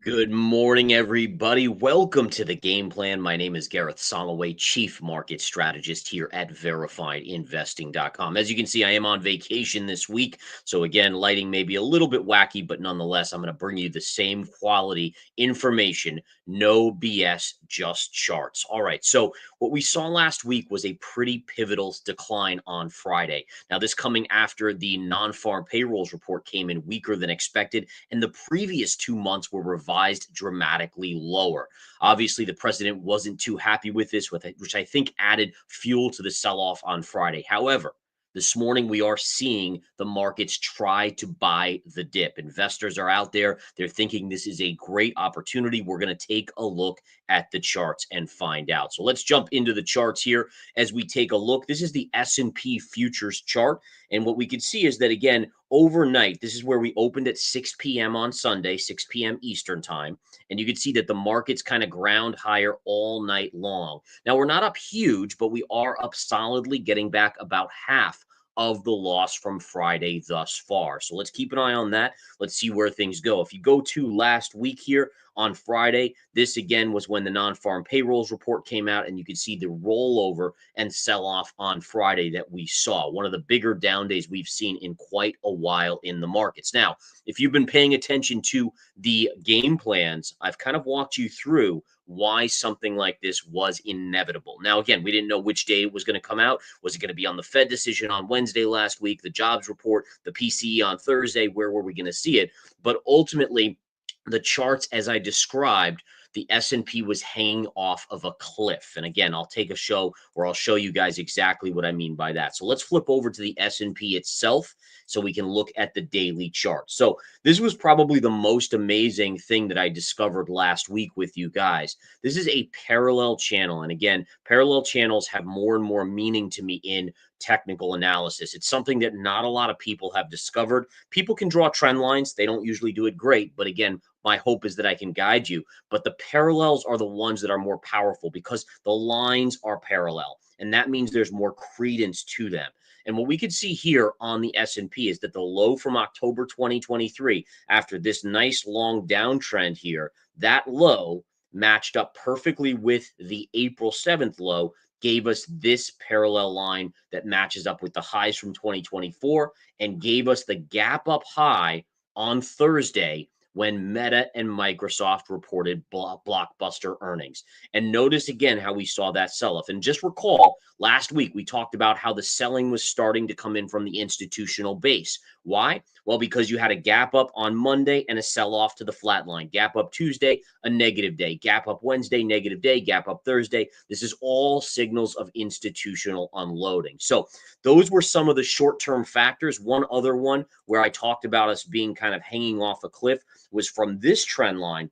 Good morning, everybody. Welcome to the game plan. My name is Gareth Soloway, Chief Market Strategist here at VerifiedInvesting.com. As you can see, I am on vacation this week. So, again, lighting may be a little bit wacky, but nonetheless, I'm going to bring you the same quality information. No BS, just charts. All right. So, what we saw last week was a pretty pivotal decline on Friday. Now, this coming after the non-farm payrolls report came in weaker than expected, and the previous 2 months were revised dramatically lower. Obviously, the president wasn't too happy with this, which I think added fuel to the sell-off on Friday. However, this morning we are seeing the markets try to buy the dip. Investors are out there. They're thinking this is a great opportunity. We're going to take a look at the charts and find out. So let's jump into the charts here as we take a look. This is the S&P futures chart. And what we can see is that, again, overnight, this is where we opened at 6 p.m. on Sunday, 6 p.m. Eastern time. And you can see that the markets kind of ground higher all night long. Now, we're not up huge, but we are up solidly, getting back about half of the loss from Friday thus far. So let's keep an eye on that. Let's see where things go. If you go to last week here on Friday, this again was when the non-farm payrolls report came out, and you could see the rollover and sell off on Friday that we saw. One of the bigger down days we've seen in quite a while in the markets. Now, if you've been paying attention to the game plans, I've kind of walked you through why something like this was inevitable. Now, again, we didn't know which day it was going to come out. Was it going to be on the Fed decision on Wednesday last week, the jobs report, the PCE on Thursday? Where were we going to see it? But ultimately, the charts, as I described, the S&P was hanging off of a cliff. And again, I'll take a show where I'll show you guys exactly what I mean by that. So let's flip over to the S&P itself so we can look at the daily chart. So this was probably the most amazing thing that I discovered last week with you guys. This is a parallel channel. And again, parallel channels have more and more meaning to me in technical analysis. It's something that not a lot of people have discovered. People can draw trend lines. They don't usually do it great. But again, my hope is that I can guide you. But the parallels are the ones that are more powerful because the lines are parallel. And that means there's more credence to them. And what we could see here on the S&P is that the low from October 2023, after this nice long downtrend here, that low matched up perfectly with the April 7th low, gave us this parallel line that matches up with the highs from 2024 and gave us the gap up high on Thursday when Meta and Microsoft reported blockbuster earnings. And notice again how we saw that sell-off. And just recall, last week we talked about how the selling was starting to come in from the institutional base. Why? Well, because you had a gap up on Monday and a sell-off to the flat line. Gap up Tuesday, a negative day. Gap up Wednesday, negative day. Gap up Thursday. This is all signals of institutional unloading. So those were some of the short-term factors. One other one where I talked about us being kind of hanging off a cliff was from this trend line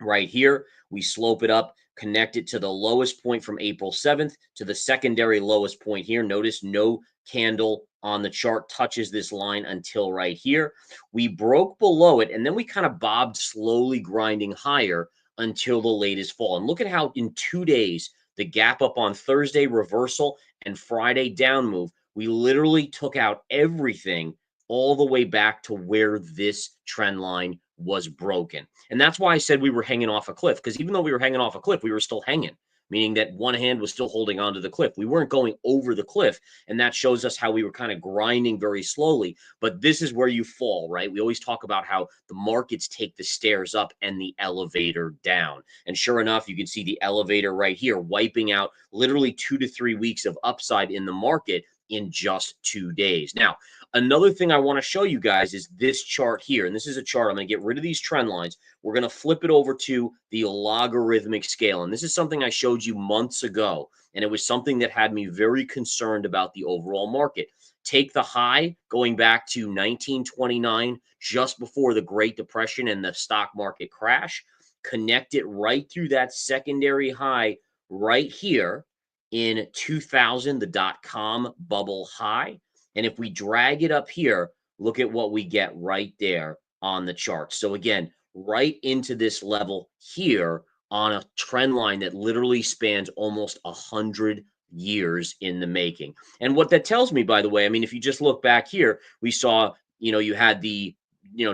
right here. We slope it up, connect it to the lowest point from April 7th to the secondary lowest point here. Notice no candle on the chart touches this line until right here. We broke below it, and then we kind of bobbed, slowly grinding higher until the latest fall. And look at how in 2 days, the gap up on Thursday reversal and Friday down move, we literally took out everything all the way back to where this trend line was broken. And that's why I said we were hanging off a cliff, because even though we were hanging off a cliff, we were still hanging, meaning that one hand was still holding onto the cliff. We weren't going over the cliff, and that shows us how we were kind of grinding very slowly. But this is where you fall, right? We always talk about how the markets take the stairs up and the elevator down. And sure enough, you can see the elevator right here wiping out literally 2 to 3 weeks of upside in the market in just 2 days. Now, another thing I want to show you guys is this chart here. And this is a chart. I'm going to get rid of these trend lines. We're going to flip it over to the logarithmic scale. And this is something I showed you months ago. And it was something that had me very concerned about the overall market. Take the high going back to 1929, just before the Great Depression and the stock market crash. Connect it right through that secondary high right here. in 2000, the dot-com bubble high. And if we drag it up here, look at what we get right there on the chart. So again, right into this level here on a trend line that literally spans almost 100 years in the making. And what that tells me, by the way, I mean, if you just look back here, we saw, you had the,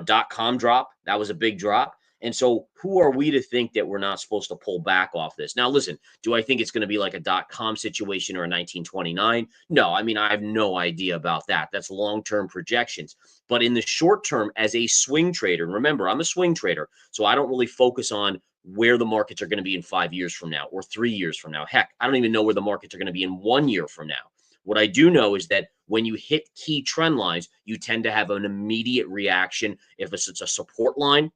dot-com drop. That was a big drop. And so who are we to think that we're not supposed to pull back off this? Now, listen, do I think it's going to be like a dot-com situation or a 1929? No, I mean, I have no idea about that. That's long-term projections. But in the short term, as a swing trader, and remember, I'm a swing trader, so I don't really focus on where the markets are going to be in 5 years from now or 3 years from now. Heck, I don't even know where the markets are going to be in 1 year from now. What I do know is that when you hit key trend lines, you tend to have an immediate reaction. If it's a support line,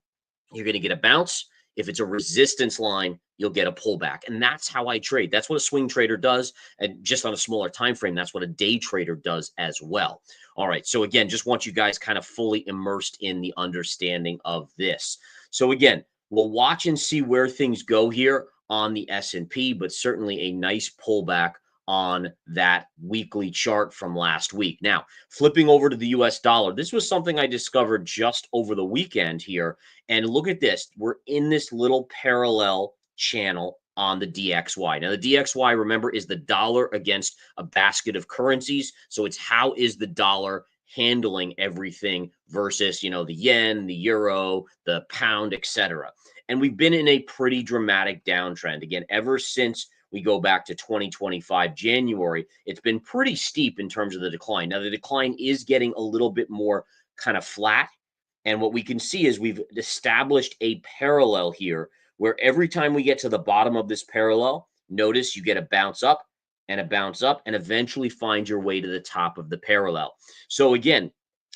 you're going to get a bounce. If it's a resistance line, you'll get a pullback. And that's how I trade. That's what a swing trader does. And just on a smaller time frame, that's what a day trader does as well. All right. So again, just want you guys kind of fully immersed in the understanding of this. So again, we'll watch and see where things go here on the S&P, but certainly a nice pullback on that weekly chart from last week. Now, flipping over to the US dollar, this was something I discovered just over the weekend here. And look at this. We're in this little parallel channel on the DXY. Now, the DXY, remember, is the dollar against a basket of currencies. So it's how is the dollar handling everything versus, the yen, the euro, the pound, etc. And we've been in a pretty dramatic downtrend. Again, ever since we go back to 2025 January, it's been pretty steep in terms of the decline. Now, the decline is getting a little bit more kind of flat. And what we can see is we've established a parallel here where every time we get to the bottom of this parallel, notice you get a bounce up and a bounce up and eventually find your way to the top of the parallel. So again,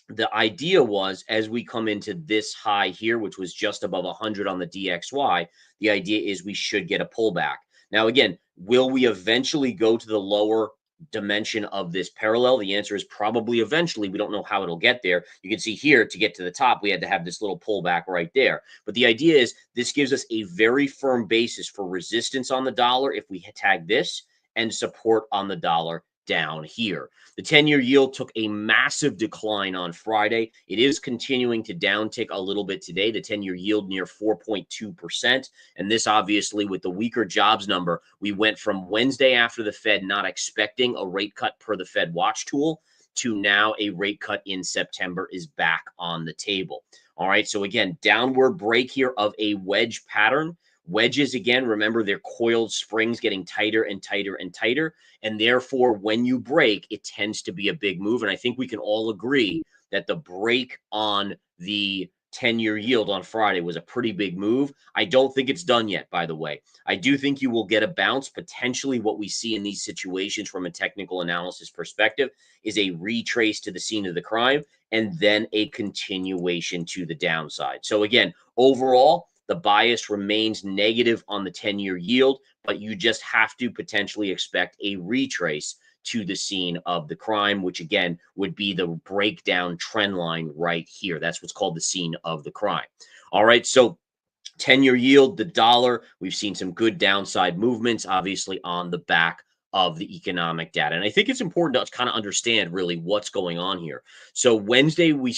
the idea was as we come into this high here, which was just above 100 on the DXY, the idea is we should get a pullback. Now, again, will we eventually go to the lower dimension of this parallel? The answer is probably eventually. We don't know how it'll get there. You can see here to get to the top, we had to have this little pullback right there. But the idea is this gives us a very firm basis for resistance on the dollar if we tag this and support on the dollar down here. The 10-year yield took a massive decline on Friday. It is continuing to downtick a little bit today. The 10-year yield near 4.2%. And this obviously with the weaker jobs number, we went from Wednesday after the Fed not expecting a rate cut per the Fed watch tool to now a rate cut in September is back on the table. All right. So again, downward break here of a wedge pattern. Wedges, again, remember they're coiled springs getting tighter and tighter and tighter. And therefore, when you break, it tends to be a big move. And I think we can all agree that the break on the 10-year yield on Friday was a pretty big move. I don't think it's done yet, by the way. I do think you will get a bounce. Potentially what we see in these situations from a technical analysis perspective is a retrace to the scene of the crime and then a continuation to the downside. So again, overall, the bias remains negative on the 10-year yield, but you just have to potentially expect a retrace to the scene of the crime, which again would be the breakdown trend line right here. That's what's called the scene of the crime. All right, so 10-year yield, the dollar, we've seen some good downside movements, obviously on the back of the economic data. And I think it's important to kind of understand really what's going on here. So Wednesday, we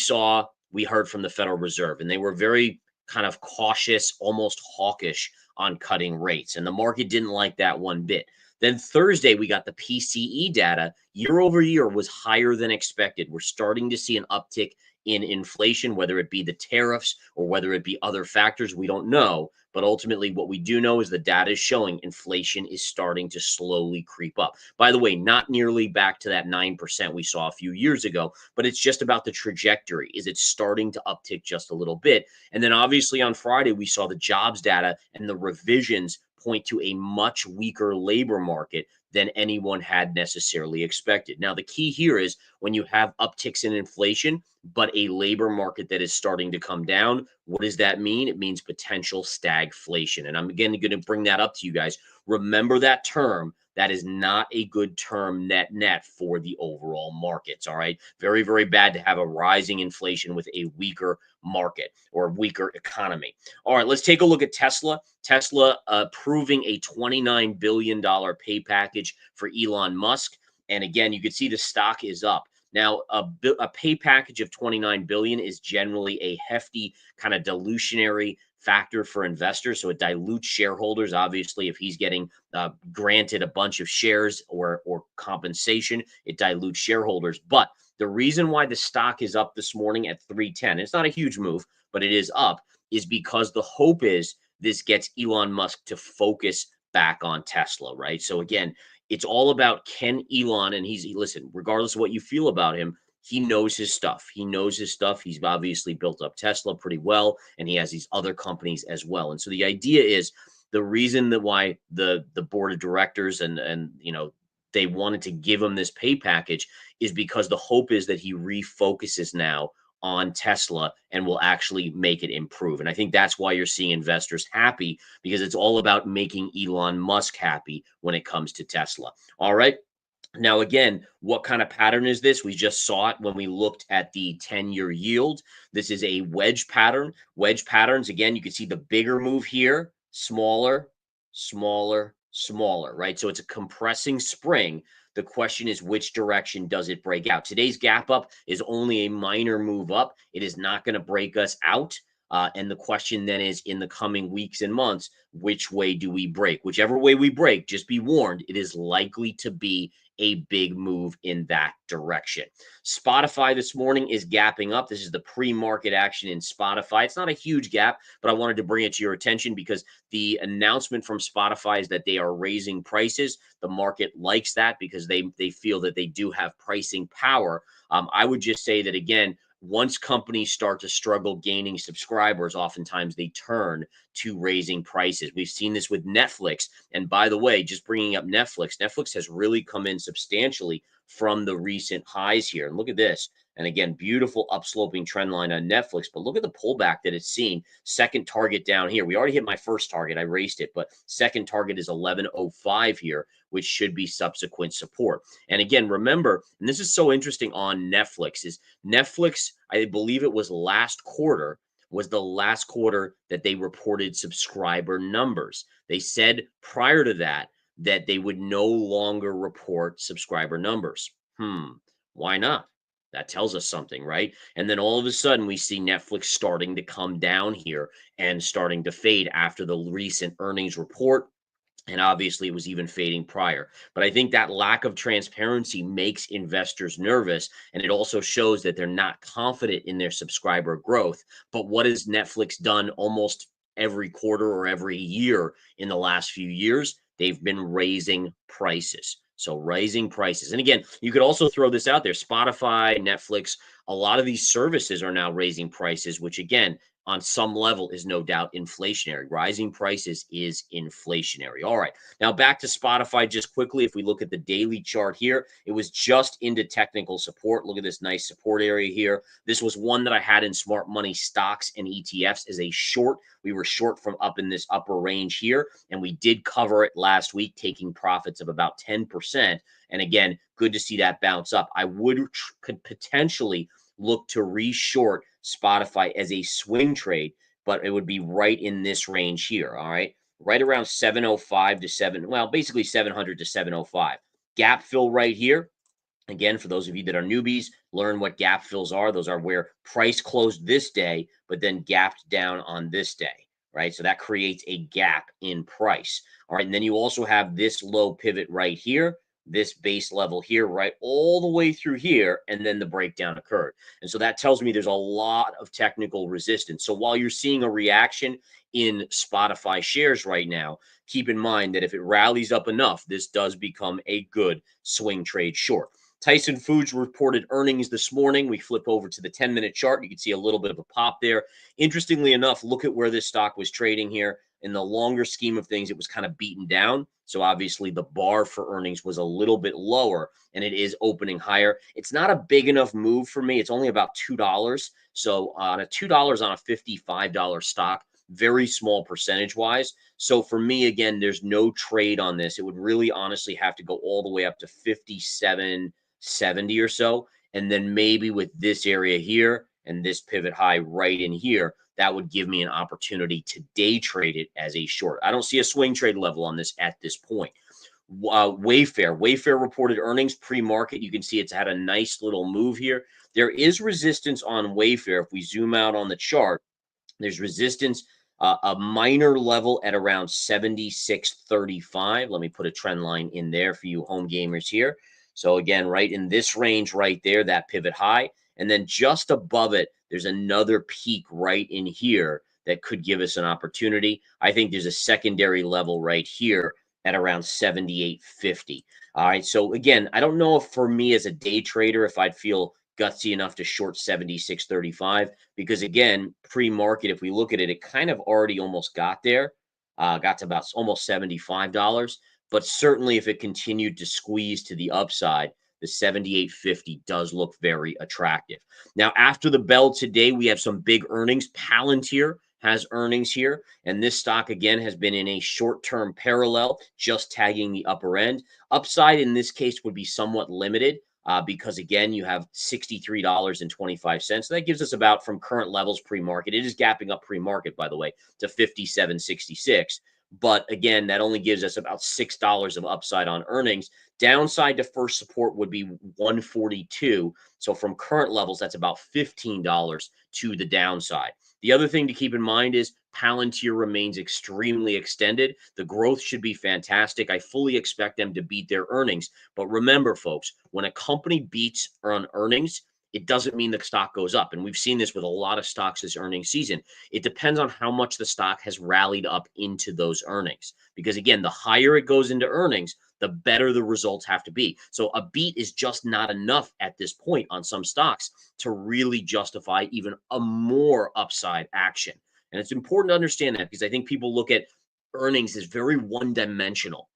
heard from the Federal Reserve, and they were very kind of cautious, almost hawkish on cutting rates. And the market didn't like that one bit. Then Thursday, we got the PCE data. Year over year was higher than expected. We're starting to see an uptick in inflation, whether it be the tariffs or whether it be other factors, we don't know. But ultimately, what we do know is the data is showing inflation is starting to slowly creep up. By the way, not nearly back to that 9% we saw a few years ago, but it's just about the trajectory. Is it starting to uptick just a little bit? And then obviously on Friday, we saw the jobs data and the revisions point to a much weaker labor market than anyone had necessarily expected. Now, the key here is when you have upticks in inflation, but a labor market that is starting to come down, What does that mean? It means potential stagflation. And I'm again going to bring that up to you guys. Remember that term. That is not a good term net for the overall markets. All right. Very, very bad to have a rising inflation with a weaker market or a weaker economy. All right. Let's take a look at Tesla. Tesla approving a $29 billion pay package for Elon Musk. And again, you can see the stock is up. Now, a pay package of $29 billion is generally a hefty kind of dilutionary factor for investors. So it dilutes shareholders. Obviously, if he's getting granted a bunch of shares or compensation, it dilutes shareholders. But the reason why the stock is up this morning at 310, it's not a huge move, but it is up, is because the hope is this gets Elon Musk to focus back on Tesla, right? So again, it's all about can Elon, and listen, regardless of what you feel about him, he knows his stuff. He knows his stuff. He's obviously built up Tesla pretty well, and he has these other companies as well. And so the idea is the reason that why the board of directors and they wanted to give him this pay package is because the hope is that he refocuses now on Tesla and will actually make it improve. And I think that's why you're seeing investors happy, because it's all about making Elon Musk happy when it comes to Tesla. All right. Now, again, what kind of pattern is this? We just saw it when we looked at the 10-year yield. This is a wedge pattern. Wedge patterns, again, you can see the bigger move here, smaller, smaller, smaller, right? So it's a compressing spring. The question is, which direction does it break out? Today's gap up is only a minor move up. It is not going to break us out. And the question then is, in the coming weeks and months, which way do we break? Whichever way we break, just be warned, it is likely to be a big move in that direction. Spotify this morning is gapping up. This is the pre-market action in Spotify. It's not a huge gap, but I wanted to bring it to your attention because the announcement from Spotify is that they are raising prices. The market likes that because they feel that they do have pricing power. I would just say that, again, once companies start to struggle gaining subscribers, oftentimes they turn to raising prices. We've seen this with Netflix. And by the way, just bringing up Netflix has really come in substantially from the recent highs here. And look at this. And again, beautiful upsloping trend line on Netflix. But look at the pullback that it's seen. Second target down here. We already hit my first target. I raced it. But second target is 1105 here, which should be subsequent support. And again, remember, and this is so interesting on Netflix, is Netflix, I believe it was last quarter, was the last quarter that they reported subscriber numbers. They said prior to that they would no longer report subscriber numbers. Why not? That tells us something, right? And then all of a sudden we see Netflix starting to come down here and starting to fade after the recent earnings report. And obviously, it was even fading prior. But I think that lack of transparency makes investors nervous. And it also shows that they're not confident in their subscriber growth. But what has Netflix done almost every quarter or every year in the last few years? They've been raising prices. So raising prices. And again, you could also throw this out there. Spotify, Netflix, a lot of these services are now raising prices, which again, on some level is no doubt inflationary. Rising prices is inflationary. All right. Now back to Spotify just quickly. If we look at the daily chart here, it was just into technical support. Look at this nice support area here. This was one that I had in smart money stocks and ETFs as a short. We were short from up in this upper range here, and we did cover it last week, taking profits of about 10%. And again, good to see that bounce up. I could potentially look to re-short Spotify as a swing trade, but it would be right in this range here. All right. Right around 705 to basically 700 to 705. Gap fill right here. Again, for those of you that are newbies, learn what gap fills are. Those are where price closed this day, but then gapped down on this day, right? So that creates a gap in price. All right. And then you also have this low pivot right here, this base level here, right, all the way through here, and then the breakdown occurred. And so that tells me there's a lot of technical resistance. So while you're seeing a reaction in Spotify shares right now, keep in mind that if it rallies up enough, this does become a good swing trade short. Tyson Foods reported earnings this morning. We flip over to the 10-minute chart. You can see a little bit of a pop there. Interestingly enough, look at where this stock was trading here. in the longer scheme of things, it was kind of beaten down. So obviously the bar for earnings was a little bit lower, and it is opening higher. It's not a big enough move for me. It's only about $2. So on a $2 on a $55 stock, very small percentage wise. So for me, again, there's no trade on this. It would really honestly have to go all the way up to 57.70 or so. And then maybe with this area here and this pivot high right in here, that would give me an opportunity to day trade it as a short. I don't see a swing trade level on this at this point. Wayfair reported earnings pre-market. You can see it's had a nice little move here. There is resistance on Wayfair. If we zoom out on the chart, there's resistance, a minor level at around 76.35. Let me put a trend line in there for you home gamers here. So again, right in this range right there, that pivot high. And then just above it, there's another peak right in here that could give us an opportunity. I think there's a secondary level right here at around 78.50. All right. So again, I don't know if for me as a day trader, if I'd feel gutsy enough to short 76.35, because again, pre-market, if we look at it, it kind of already almost got there, got to about almost $75. But certainly if it continued to squeeze to the upside, the 78.50 does look very attractive. Now, after the bell today, we have some big earnings. Palantir has earnings here, and this stock again has been in a short-term parallel, just tagging the upper end. Upside in this case would be somewhat limited, because again, you have $63.25. That gives us about, from current levels pre-market, it is gapping up pre-market, by the way, to 57.66. But again, that only gives us about $6 of upside on earnings. Downside to first support would be 142. So from current levels, that's about $15 to the downside. The other thing to keep in mind is Palantir remains extremely extended. The growth should be fantastic. I fully expect them to beat their earnings. But remember, folks, when a company beats on earnings, it doesn't mean the stock goes up. And we've seen this with a lot of stocks this earnings season. It depends on how much the stock has rallied up into those earnings. Because again, the higher it goes into earnings, the better the results have to be. So a beat is just not enough at this point on some stocks to really justify even a more upside action. And it's important to understand that, because I think people look at earnings as very one-dimensional.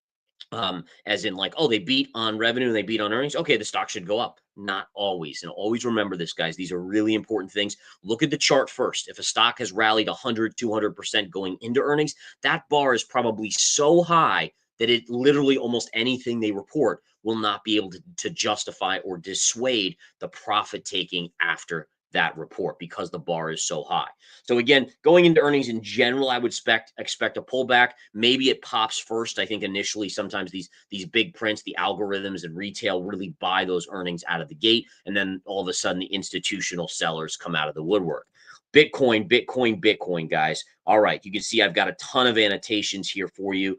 As in like, oh, they beat on revenue and they beat on earnings. Okay, the stock should go up. Not always. And always remember this, guys. These are really important things. Look at the chart first. If a stock has rallied 100, 200% going into earnings, that bar is probably so high that it literally almost anything they report will not be able to justify or dissuade the profit taking after that report, because the bar is so high. So again, going into earnings in general, I would expect a pullback. Maybe it pops first. I think initially sometimes these big prints, the algorithms and retail really buy those earnings out of the gate, and then all of a sudden the institutional sellers come out of the woodwork. Bitcoin, guys. All right, you can see I've got a ton of annotations here for you.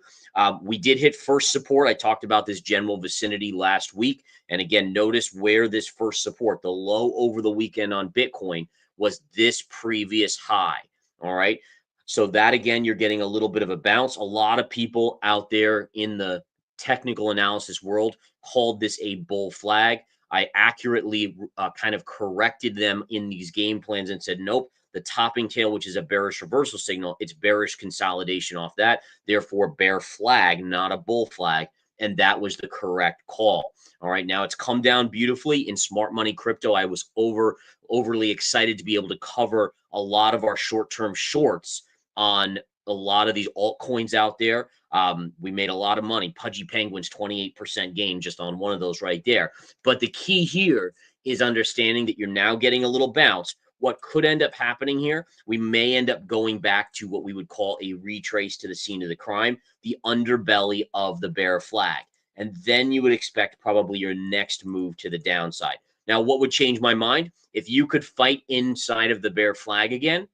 We did hit first support. I talked about this general vicinity last week. And again, notice where this first support, the low over the weekend on Bitcoin, was this previous high. All right. So that, again, you're getting a little bit of a bounce. A lot of people out there in the technical analysis world called this a bull flag. I accurately kind of corrected them in these game plans and said, nope, the topping tail, which is a bearish reversal signal, it's bearish consolidation off that. Therefore, bear flag, not a bull flag. And that was the correct call. All right. Now it's come down beautifully in smart money crypto. I was overly excited to be able to cover a lot of our short-term shorts on a lot of these altcoins out there. We made a lot of money. Pudgy Penguins, 28% gain just on one of those right there. But the key here is understanding that you're now getting a little bounce. What could end up happening here, we may end up going back to what we would call a retrace to the scene of the crime, the underbelly of the bear flag. And then you would expect probably your next move to the downside. Now, what would change my mind? If you could fight inside of the bear flag again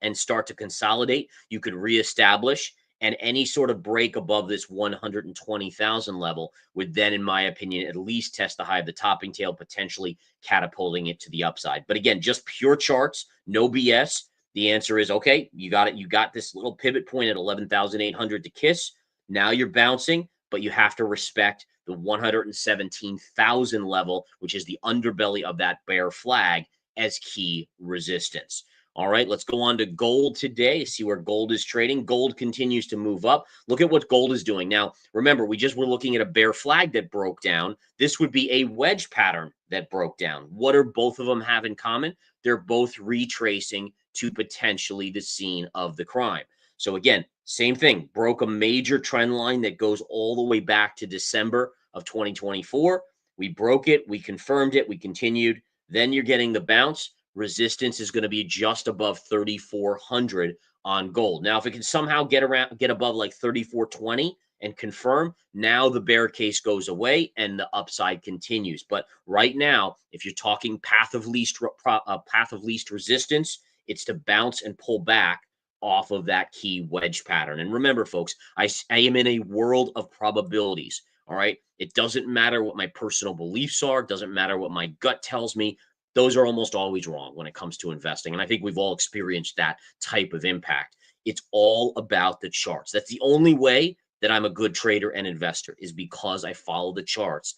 and start to consolidate, you could reestablish, and any sort of break above this 120,000 level would then, in my opinion, at least test the high of the topping tail, potentially catapulting it to the upside. But again, just pure charts, no BS. The answer is, okay, you got it. You got this little pivot point at 11,800 to kiss. Now you're bouncing, but you have to respect the 117,000 level, which is the underbelly of that bear flag, as key resistance. All right, let's go on to gold today, see where gold is trading. Gold continues to move up. Look at what gold is doing. Now, remember, we just were looking at a bear flag that broke down. This would be a wedge pattern that broke down. What are both of them have in common? They're both retracing to potentially the scene of the crime. So again, same thing, broke a major trend line that goes all the way back to December of 2024. We broke it, we confirmed it, we continued. Then you're getting the bounce. Resistance is going to be just above 3,400 on gold. Now, if it can somehow get above like 3,420 and confirm, now the bear case goes away and the upside continues. But right now, if you're talking path of least resistance, it's to bounce and pull back off of that key wedge pattern. And remember, folks, I am in a world of probabilities. All right. It doesn't matter what my personal beliefs are. It doesn't matter what my gut tells me. Those are almost always wrong when it comes to investing. And I think we've all experienced that type of impact. It's all about the charts. That's the only way that I'm a good trader and investor, is because I follow the charts.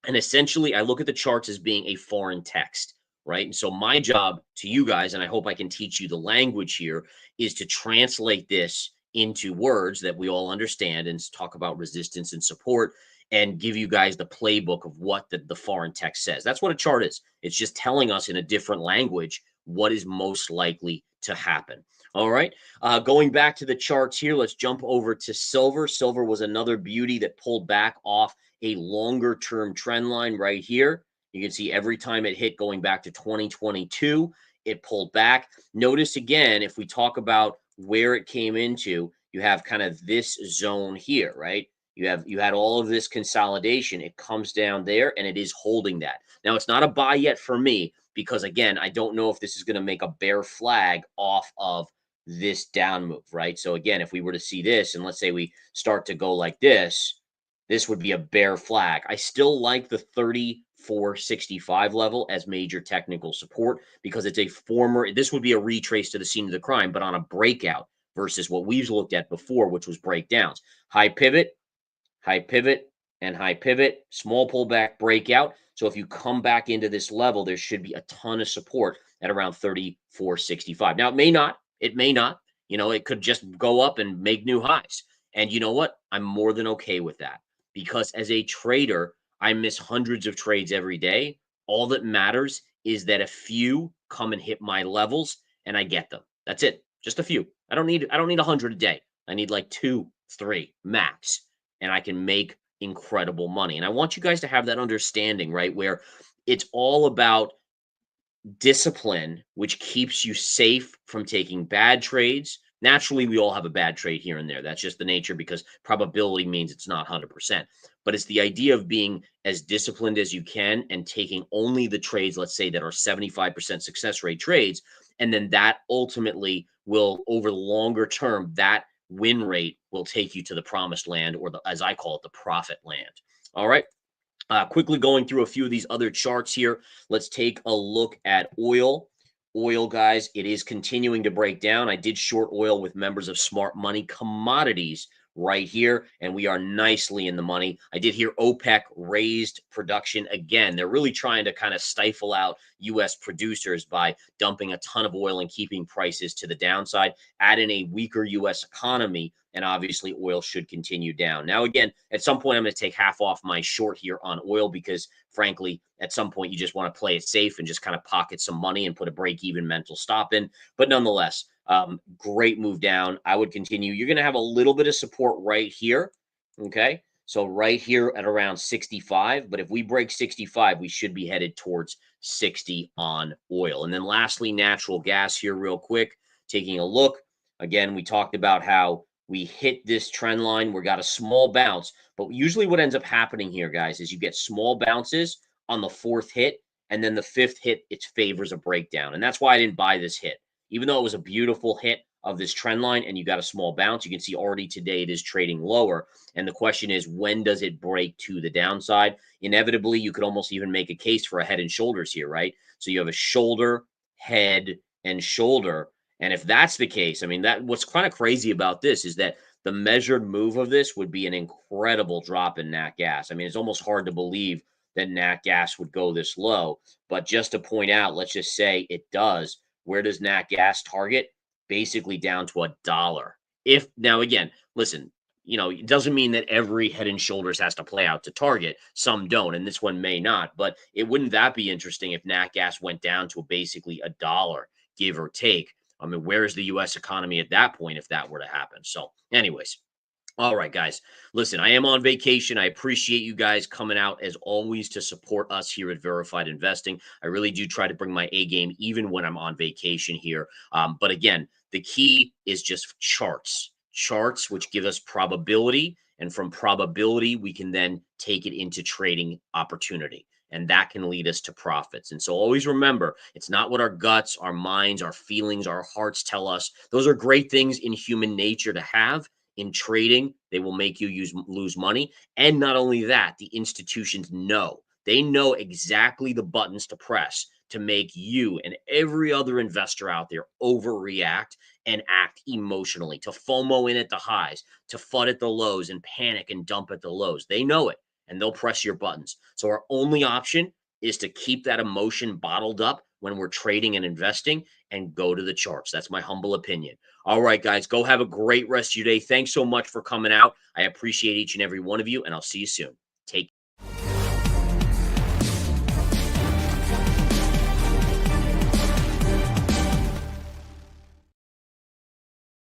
And essentially, I look at the charts as being a foreign text, right? And so my job to you guys, and I hope I can teach you the language here, is to translate this into words that we all understand and talk about resistance and support and give you guys the playbook of what the foreign text says. That's what a chart is. It's just telling us in a different language what is most likely to happen. All right. Going back to the charts here, let's jump over to silver. Silver was another beauty that pulled back off a longer term trend line right here. You can see every time it hit going back to 2022, it pulled back. Notice again, if we talk about where it came into, you have kind of this zone here, right? You had all of this consolidation. It comes down there and it is holding that. Now, it's not a buy yet for me because, again, I don't know if this is going to make a bear flag off of this down move, right? So again, if we were to see this and let's say we start to go like this, this would be a bear flag. I still like the 3465 level as major technical support because it's this would be a retrace to the scene of the crime, but on a breakout versus what we've looked at before, which was breakdowns. High pivot, and high pivot, small pullback, breakout. So if you come back into this level, there should be a ton of support at around 3465. Now, it may not. It could just go up and make new highs. And you know what? I'm more than okay with that because as a trader, I miss hundreds of trades every day. All that matters is that a few come and hit my levels and I get them. That's it. Just a few. I don't need 100 a day. I need like 2, 3 max. And I can make incredible money. And I want you guys to have that understanding, right? Where it's all about discipline, which keeps you safe from taking bad trades. Naturally, we all have a bad trade here and there. That's just the nature because probability means it's not 100%. But it's the idea of being as disciplined as you can and taking only the trades, let's say, that are 75% success rate trades. And then that ultimately will, over the longer term, that win rate will take you to the promised land, or as I call it, the profit land. All right. Quickly going through a few of these other charts here. Let's take a look at oil. Oil, guys, it is continuing to break down. I did short oil with members of Smart Money Commodities right here, and we are nicely in the money. I did hear OPEC raised production again. They're really trying to kind of stifle out U.S. producers by dumping a ton of oil and keeping prices to the downside, add in a weaker U.S. economy, and obviously oil should continue down. Now, again, at some point, I'm going to take half off my short here on oil because, frankly, at some point, you just want to play it safe and just kind of pocket some money and put a break-even mental stop in. But nonetheless, great move down. I would continue. You're going to have a little bit of support right here. Okay. So right here at around 65. But if we break 65, we should be headed towards 60 on oil. And then lastly, natural gas here real quick. Taking a look. Again, we talked about how we hit this trend line. We got a small bounce. But usually what ends up happening here, guys, is you get small bounces on the fourth hit. And then the fifth hit, it favors a breakdown. And that's why I didn't buy this hit. Even though it was a beautiful hit of this trend line and you got a small bounce, you can see already today it is trading lower. And the question is, when does it break to the downside? Inevitably, you could almost even make a case for a head and shoulders here, right? So you have a shoulder, head, and shoulder. And if that's the case, I mean, what's kind of crazy about this is that the measured move of this would be an incredible drop in nat gas. I mean, it's almost hard to believe that nat gas would go this low. But just to point out, let's just say it does. Where does nat gas target? Basically down to $1. If now again, listen, it doesn't mean that every Head and Shoulders has to play out to target. Some don't, and this one may not. But wouldn't that be interesting if nat gas went down to basically $1, give or take? I mean, where's the U.S. economy at that point if that were to happen? So, anyways, all right, guys. Listen, I am on vacation. I appreciate you guys coming out as always to support us here at Verified Investing. I really do try to bring my A game even when I'm on vacation here. But again, the key is just charts, which give us probability. And from probability, we can then take it into trading opportunity. And that can lead us to profits. And so always remember, it's not what our guts, our minds, our feelings, our hearts tell us. Those are great things in human nature to have. In trading, they will make you lose money. And not only that, the institutions know. They know exactly the buttons to press to make you and every other investor out there overreact and act emotionally, to FOMO in at the highs, to FUD at the lows and panic and dump at the lows. They know it and they'll press your buttons. So our only option is to keep that emotion bottled up when we're trading and investing and go to the charts. That's my humble opinion. All right, guys, go have a great rest of your day. Thanks so much for coming out. I appreciate each and every one of you, and I'll see you soon. Take